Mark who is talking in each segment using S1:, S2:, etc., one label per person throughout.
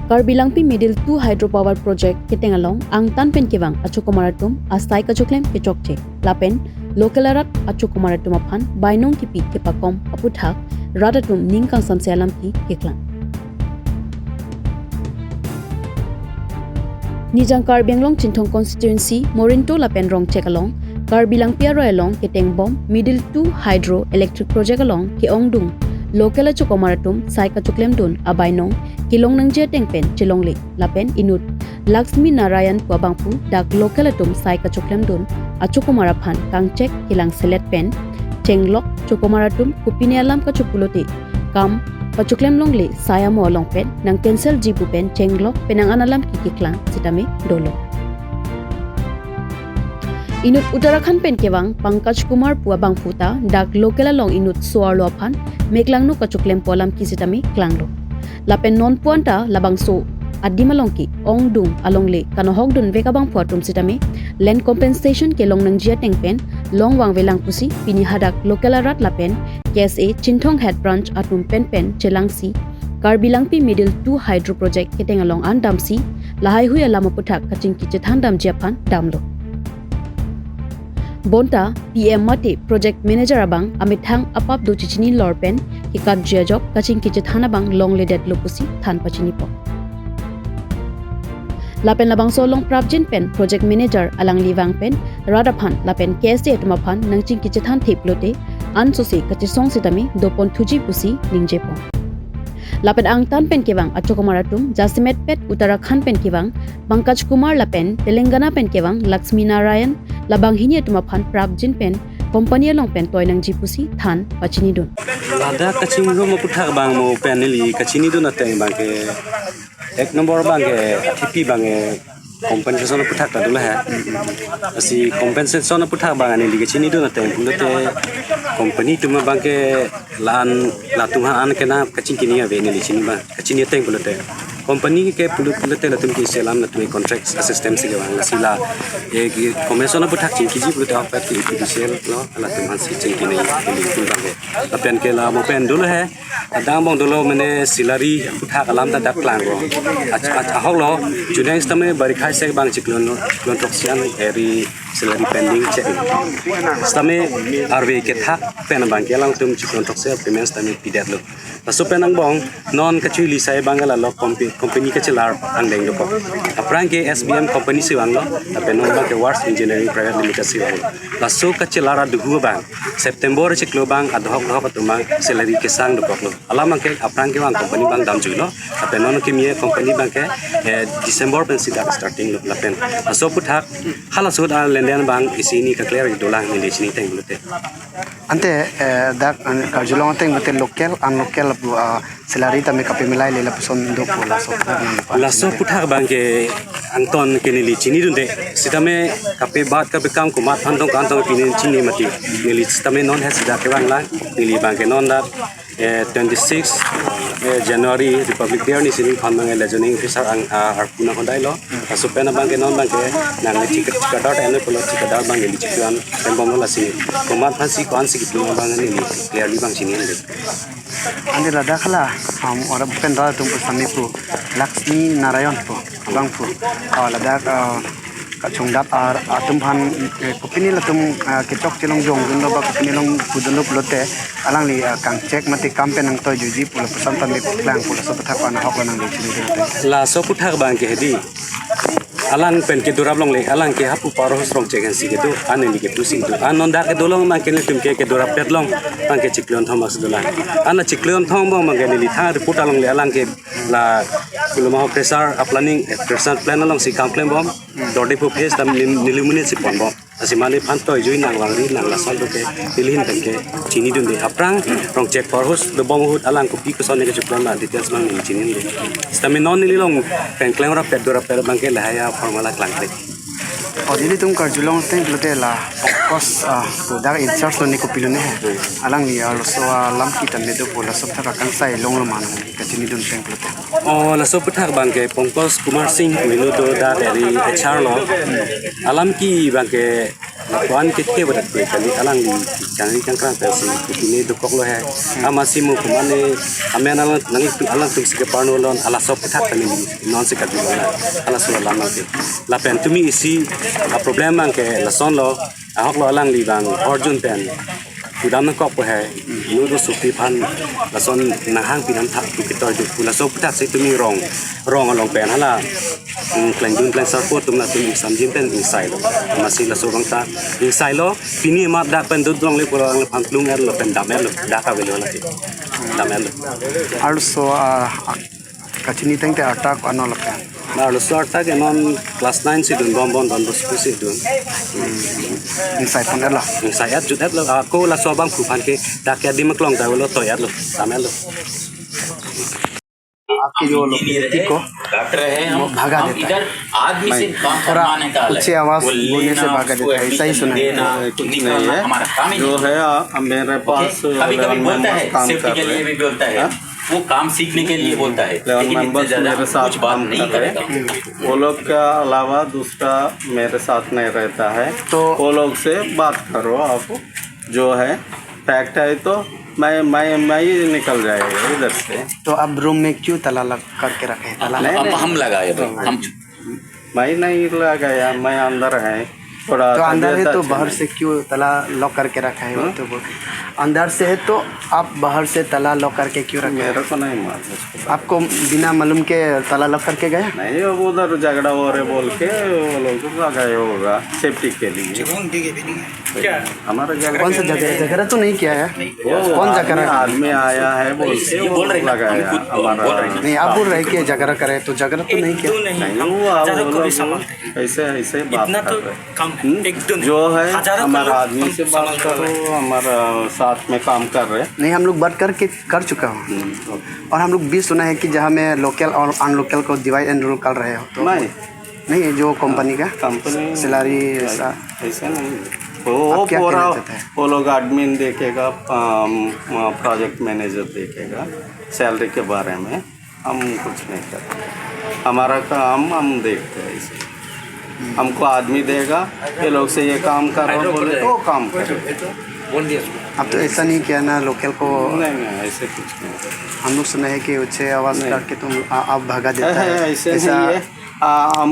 S1: Karbilangpi Middle 2 Hydropower Project ketengalong ang tanpen kewang achukumaratum astai kachuklem kechokche lapen lokalarat achukumaratum aphan bainong kipi kepakom aputhak radatum ningkang samsealam ki keklang Nijang Karbianglong Chintong Constituency Morinto lapen rong chekalong Karbilangpi royalong ketengbom Middle 2 Hydro Electric Project along ki ongdung lokala chukumaratum sai kachuklem dun abainong kilong nang tengpen chilongle lapen inut Lakshmi Narayan Pabangpu dak lokalatum sai kachuklem dun achukumara phan kangchek kilang selet pen chenglok chukumaratum kupinialam kachupulote kam pachuklem longle saya mo long pen nang cancel jipu pen chenglok penang analam kikiklang sitame dolo Inut Uttarakhand pen kewang Pankaj Kumar Puabang Puta dak lokala long inut suarlo phan meklang no kachuklem polam kisitami klanglo lapen non puanta labang so adimalongki ongdung alongle kanohok dun vekabang phuatum sitami land compensation ke long nang jia tengpen long wang velang pusi pini hadak lokala rat lapen KSA Chintong head branch atum pen chelangsi Karbilangpi Middle 2 Hydro Project ketengalong andamsi lahai hui alama puthak kaching kichethan dam japhan damlo Bonta PM Mate Project Manager abang amithang apap do chichini lorpen hikat jiajok kaching kichethan abang long ledet lopusi than pachini po Lapen labang solong Prabjin pen Project Manager alang liwang pen radaphan lapen KSA tumaphan nang ching kichethan theplote ansosi kachisong sitami dopon thuji pusi ningjepo Lapen ang tan pen kewang achokumaratum Jasimet pet Uttarakhand pen kewang Pankaj Kumar lapen Telangana pen kewang Lakshmi Narayan labang hinya tumaphan Prabjin pen company long pen toy nang jipusi than pachini dun
S2: Lada kaching ro mo puthak bang mo peneli kachini dun ateng bang ke ek number bang ke TP bang ke compensation puthak ta dula ha asi compensation puthak bang ani li kachini dun ateng pulate company tuma bang ke lan latungan an kena kaching kini ave ni li chini bang kachini ateng pulate company ke pulate latum ki selam latum contract assistance ke bang sila e commission puthak ching kiji pulate apat ki judicial lo latum han si ching kini li pul bang ke apen ke la mo pen dula ha adang bang dolo mene silari puthak alam ta dak klang ro ahok lo junai stame barikha se bang chiklon toxian eri silari pending check stame arve ke thak pen bang ke lang tum chiklon toxia payments stame pidat lo paso penang bong non kachuli sai bangala lo company ke chelar ang deng lo aprang ke SBM company se wang lo apen non bang ke Wars Engineering Private Limited se wang paso ke chelara dugu bang September chiklo bang adhok lo patumang salary ke sang do lo alama ke aprang ke bang company bang dam julo apen non ke mie company bang ke December pen sida starting lo lapen paso puthak hala sud an lenden bang isini ka clear dolang ni lechini teng lote
S3: ante dak karjulong teng betel local unlocal salary tame kape milai lela puson do pola so
S2: laso puthak bang ke anton ke ni lechini dunde sidame kape bat kape kam ko mat handong kantong pinin chini mati ni sidame non has da ke bang la ni bang ke non da 26 January Republic Day ni sini kan mang lejoning officer ang arpuna kondai lo asupena bang ke non bang ke nang chikat kadar ene polo chikadar bang ni chikuan tembong la sini komat phasi kon si kitu bang ni clearly bang sini ni
S3: ande lada khala ora pen da tum pusami pu Lakshmi Narayan pu bang pu lada kachung dat atum han kopini latum kechok chilong jong gundo ba kopini long pudulo plote alang li kang check mati kampen ang toy juji pula pusan tan ni klang pula so pathak ana hok nang li chini de
S2: la so puthak bang ke hedi alang pen ke durab long le alang ke hapu paro strong check si ke tu aneli ke tu sing tu anon da ke dolong ma ke tum ke durab pet long bang ke chiklon thomas dola ana chiklon thong bang ma ke li tha report along le alang ke la kulma pressure planning pressure plan along si complain bom dodi pu face tam nilimune si pon bom asimane phan toy jui nang wang ri nang la sol ke pilhin tan ke chini dun de aprang rong check for host the bong hut alang ko pi ko son ke chuklan la details mang ni chini de stami non ni long pen kleng ra pet dora pet bang ke la ya formula klang te
S3: odili tum karjulong teng plote la focus to da in charge ni ko pilune alang ni so lam ki tan me do pola so thaka kang sai long lo man ka chini dun teng plote
S2: la so puthak bang ke Pankaj Kumar Singh winu do da dari HR lo alam ki bang ke Kuan kita berat kali alang di kali cangkrang pesi ini dukok lo hai amasi mu kumane amen alang tung sike parno lon ala sop thak tani non se kat bila ala so lama ke la pen tumi isi a problem ang ke la son lo ahok lo alang li bang orjun pen Udam nak kop hai, nu do supi pan, lason nahang pinam thak tu kita tu, lason putak se tu mi rong along pen hala, kleng dun kleng sarpo tu nak tu samjim pen insai lo, masih lason bang ta insai lo, pini mat dak pen dudong le pulang le pantlung er lo pen damer lo, dak avelo lagi, damer lo.
S3: Also kacini teng te atak ano lapen.
S2: Nah, lo start tak enon kelas 9 sih dun bon don sih dun.
S3: Insai pun lah.
S2: Saya judet lo, aku lah sobang kupan ke, dak ya di maklong dah lo toyat lo, damer lo.
S3: आपके जो लोग को वो भागा देता है
S4: आदमी से काम
S3: थोड़ा
S4: करवाने का
S3: ऊंची आवाज बोलने से भागा देता है ऐसा ही सुना है
S2: कुछ नहीं है जो है मेरे पास
S4: कभी कभी बोलता है
S2: काम
S4: सेफ्टी
S2: कर
S4: के लिए
S2: रहे
S4: भी बोलता है वो काम सीखने के लिए बोलता है लेकिन इतने ज्यादा
S2: मेरे साथ
S4: कुछ बात
S2: काम
S4: नहीं
S2: कर रहे
S4: करेगा
S2: वो लोग के अलावा दूसरा मेरे साथ नहीं रहता है
S3: तो
S2: वो लोग से बात करो आप जो है फैक्ट है तो मैं ही निकल जाएगा इधर से
S3: तो अब रूम में क्यों ताला लग करके रखे ताला
S4: अब हम लगाए भाई हम
S2: मैं नहीं लगाया मैं अंदर है थोड़ा
S3: तो अंदर है
S2: तबीयत
S3: तो
S2: अच्छी
S3: बाहर
S2: नहीं।
S3: से क्यों ताला लॉक करके रखा है वो तो अंदर से है तो आप बाहर से ताला लॉक करके क्यों रखे
S2: मेरे को नहीं मालूम
S3: आपको बिना मालूम के ताला लॉक करके गया
S2: नहीं अब उधर झगड़ा हो रहे बोल के वो लोग लगाए होगा सेफ्टी के लिए हमारा
S3: कौन सा झगड़ा तो नहीं किया है कौन झगड़ा
S2: आदमी आया है बोल के
S4: ये बोल रहे हैं ना,
S2: लगाया
S4: हम खुद बोल
S2: हमारा
S4: रहे हैं।
S3: नहीं आप बोल रहे कि झगड़ा करे तो झगड़ा तो नहीं किया
S2: नहीं हुआ वो लोग ऐसे ऐसे बात कर रहे जो है हमारा आदमी से बात करो हमारा साथ में काम कर रहे
S3: नहीं हम लोग बात करके कर चुका हूँ और हम लोग भी सुना है कि जहाँ में लोकल और अनलोकल को डिवाइड एंड रूल कर रहे हो तो नहीं जो कंपनी का
S2: कंपनी
S3: सैलरी ऐसा
S2: ऐसा नहीं
S3: आप
S2: वो
S3: क्या
S2: पूरा
S3: कहना चाहते हैं?
S2: वो लोग एडमिन देखेगा प्रोजेक्ट मैनेजर देखेगा सैलरी के बारे में हम कुछ नहीं करते हमारा काम हम देखते हैं इसे हमको आदमी देगा ये लोग से ये काम करो बोले तो वो काम करो
S3: अब तो ऐसा नहीं किया ना लोकल को
S2: नहीं ऐसे कुछ नहीं
S3: हम लोग सुना है कि ऊंचे आवाज करके तुम आप भगा देता है
S2: ऐसे नहीं है हम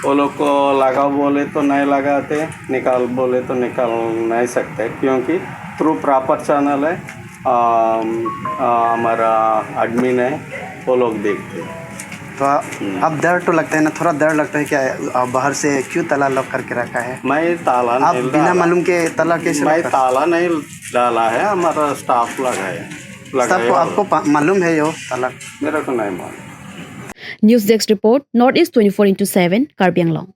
S2: वो लोग को लगाओ बोले तो नहीं लगाते निकाल बोले तो निकाल नहीं सकते क्योंकि थ्रू प्रॉपर चैनल है हमारा एडमिन है वो लोग देखते हैं
S3: तो अब डर तो लगता है ना थोड़ा डर लगता है क्या बाहर से क्यों ताला लॉक करके रखा है
S2: मैं ताला
S3: आप
S2: नहीं
S3: बिना
S2: डाला
S3: मालूम के ताला कैसे
S2: मैं
S3: लॉक कर-
S2: ताला नहीं डाला है हमारा स्टाफ लगाया
S3: सबको आपको मालूम है यो ताला
S2: मेरे को नहीं मालूम
S1: News Desk report Northeast 24/7 Karbi Anglong.